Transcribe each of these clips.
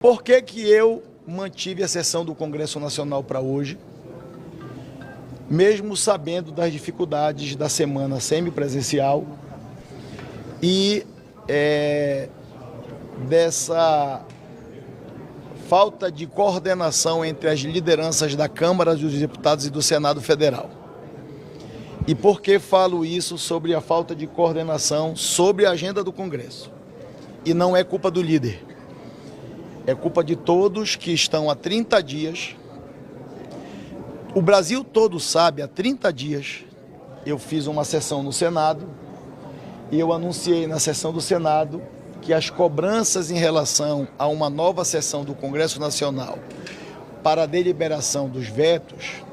Por que que eu mantive a sessão do Congresso Nacional para hoje, mesmo sabendo das dificuldades da semana semipresencial e dessa falta de coordenação entre as lideranças da Câmara dos Deputados e do Senado Federal? E por que falo isso sobre a falta de coordenação sobre a agenda do Congresso? E não é culpa do líder. É culpa de todos que estão há 30 dias. O Brasil todo sabe, há 30 dias eu fiz uma sessão no Senado e eu anunciei na sessão do Senado que as cobranças em relação a uma nova sessão do Congresso Nacional para a deliberação dos vetos,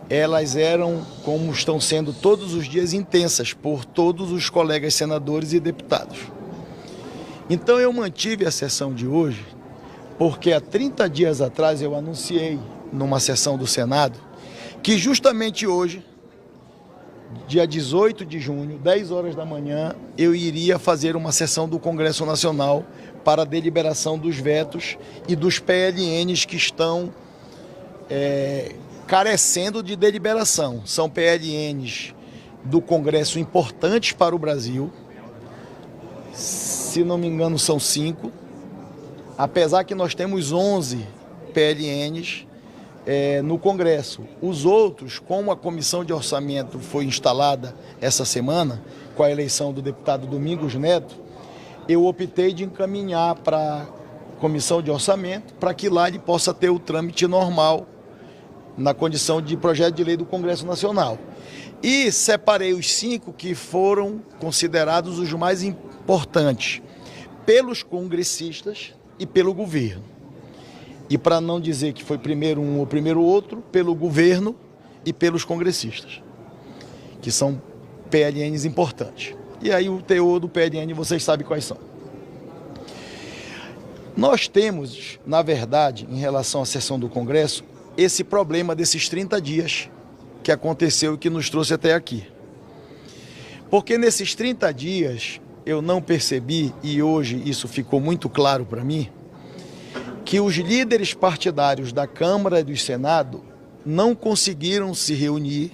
elas eram, como estão sendo todos os dias, intensas por todos os colegas senadores e deputados. Então eu mantive a sessão de hoje porque há 30 dias atrás eu anunciei numa sessão do Senado que justamente hoje, dia 18 de junho, 10 horas da manhã, eu iria fazer uma sessão do Congresso Nacional para a deliberação dos vetos e dos PLNs que estão carecendo de deliberação. São PLNs do Congresso importantes para o Brasil. Se não me engano, são 5, apesar que nós temos 11 PLNs no Congresso. Os outros, como a Comissão de Orçamento foi instalada essa semana, com a eleição do deputado Domingos Neto, eu optei de encaminhar para a Comissão de Orçamento, para que lá ele possa ter o trâmite normal, na condição de projeto de lei do Congresso Nacional. E separei os 5 que foram considerados os mais importantes pelos congressistas e pelo governo. E para não dizer que foi primeiro um ou primeiro outro, pelo governo e pelos congressistas, que são PLNs importantes. E aí o teor do PLN vocês sabem quais são. Nós temos, na verdade, em relação à sessão do Congresso, esse problema desses 30 dias que aconteceu e que nos trouxe até aqui. Porque nesses 30 dias eu não percebi, e hoje isso ficou muito claro para mim, que os líderes partidários da Câmara e do Senado não conseguiram se reunir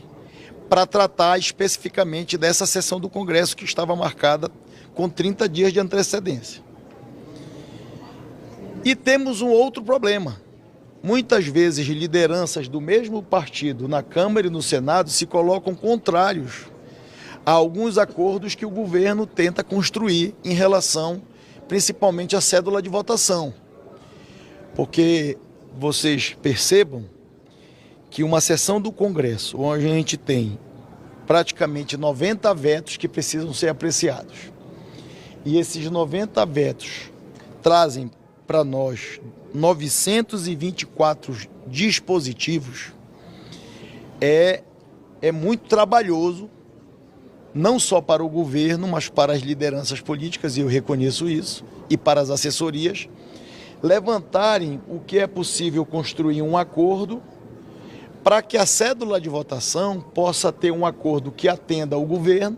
para tratar especificamente dessa sessão do Congresso que estava marcada com 30 dias de antecedência. E temos um outro problema. Muitas vezes lideranças do mesmo partido na Câmara e no Senado se colocam contrários a alguns acordos que o governo tenta construir em relação principalmente à cédula de votação. Porque vocês percebam que uma sessão do Congresso, onde a gente tem praticamente 90 vetos que precisam ser apreciados, e esses 90 vetos trazem para nós 924 dispositivos, é muito trabalhoso, não só para o governo, mas para as lideranças políticas, e eu reconheço isso, e para as assessorias, levantarem o que é possível construir um acordo para que a cédula de votação possa ter um acordo que atenda ao governo,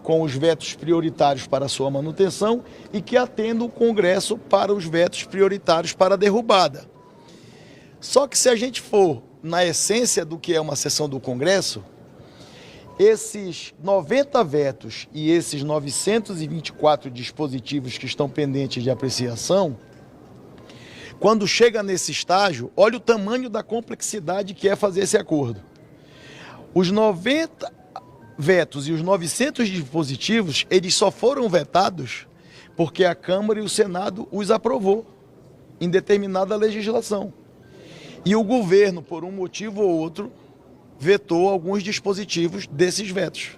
com os vetos prioritários para a sua manutenção e que atenda o Congresso para os vetos prioritários para a derrubada. Só que se a gente for na essência do que é uma sessão do Congresso, esses 90 vetos e esses 924 dispositivos que estão pendentes de apreciação, quando chega nesse estágio, olha o tamanho da complexidade que é fazer esse acordo. Os 90 vetos e os 900 dispositivos, eles só foram vetados porque a Câmara e o Senado os aprovou em determinada legislação. E o governo, por um motivo ou outro, vetou alguns dispositivos desses vetos.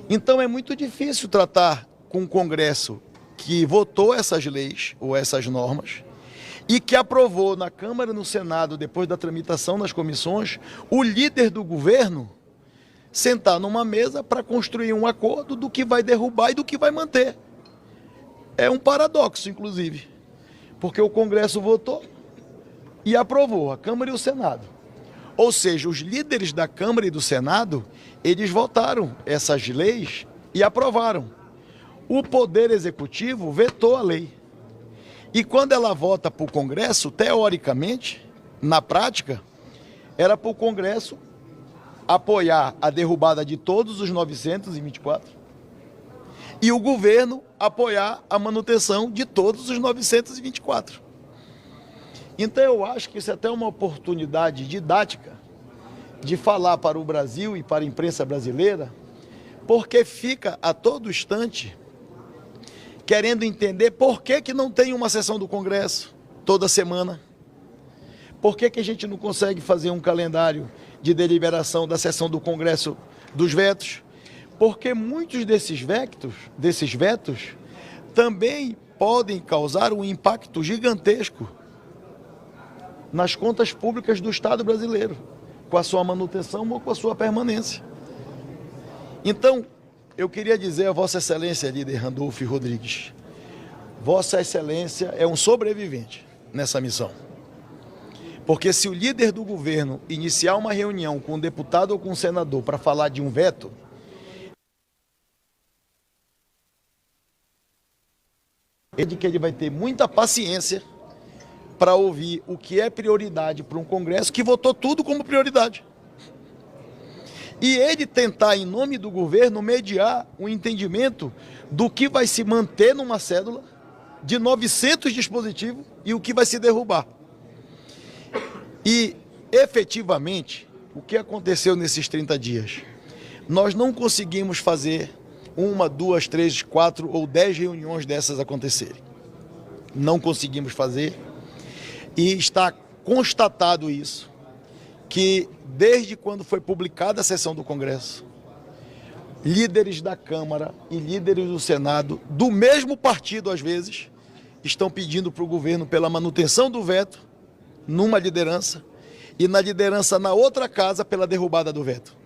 Então é muito difícil tratar com o Congresso que votou essas leis ou essas normas e que aprovou na Câmara e no Senado, depois da tramitação nas comissões, o líder do governo sentar numa mesa para construir um acordo do que vai derrubar e do que vai manter. É um paradoxo, inclusive, porque o Congresso votou e aprovou, a Câmara e o Senado. Ou seja, os líderes da Câmara e do Senado, eles votaram essas leis e aprovaram. O Poder Executivo vetou a lei. E quando ela vota para o Congresso, teoricamente, na prática, era para o Congresso apoiar a derrubada de todos os 924 e o governo apoiar a manutenção de todos os 924. Então eu acho que isso é até uma oportunidade didática de falar para o Brasil e para a imprensa brasileira, porque fica a todo instante querendo entender por que não tem uma sessão do Congresso toda semana. Por que a gente não consegue fazer um calendário de deliberação da sessão do Congresso dos vetos? Porque muitos desses vetos também podem causar um impacto gigantesco nas contas públicas do Estado brasileiro, com a sua manutenção ou com a sua permanência. Então, eu queria dizer a Vossa Excelência, líder Randolfo Rodrigues, Vossa Excelência é um sobrevivente nessa missão. Porque se o líder do governo iniciar uma reunião com um deputado ou com um senador para falar de um veto, é de que ele vai ter muita paciência para ouvir o que é prioridade para um Congresso que votou tudo como prioridade. E ele tentar, em nome do governo, mediar o entendimento do que vai se manter numa cédula de 900 dispositivos e o que vai se derrubar. E, efetivamente, o que aconteceu nesses 30 dias? Nós não conseguimos fazer 1, 2, 3, 4 ou 10 reuniões dessas acontecerem. Não conseguimos fazer. E está constatado isso, que desde quando foi publicada a sessão do Congresso, líderes da Câmara e líderes do Senado, do mesmo partido às vezes, estão pedindo para o governo pela manutenção do veto, numa liderança, e na liderança na outra casa pela derrubada do veto.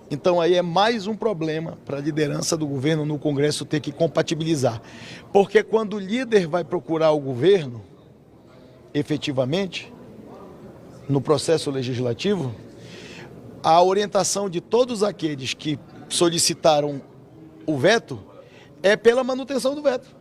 Então aí é mais um problema para a liderança do governo no Congresso ter que compatibilizar. Porque quando o líder vai procurar o governo, efetivamente, no processo legislativo, a orientação de todos aqueles que solicitaram o veto é pela manutenção do veto.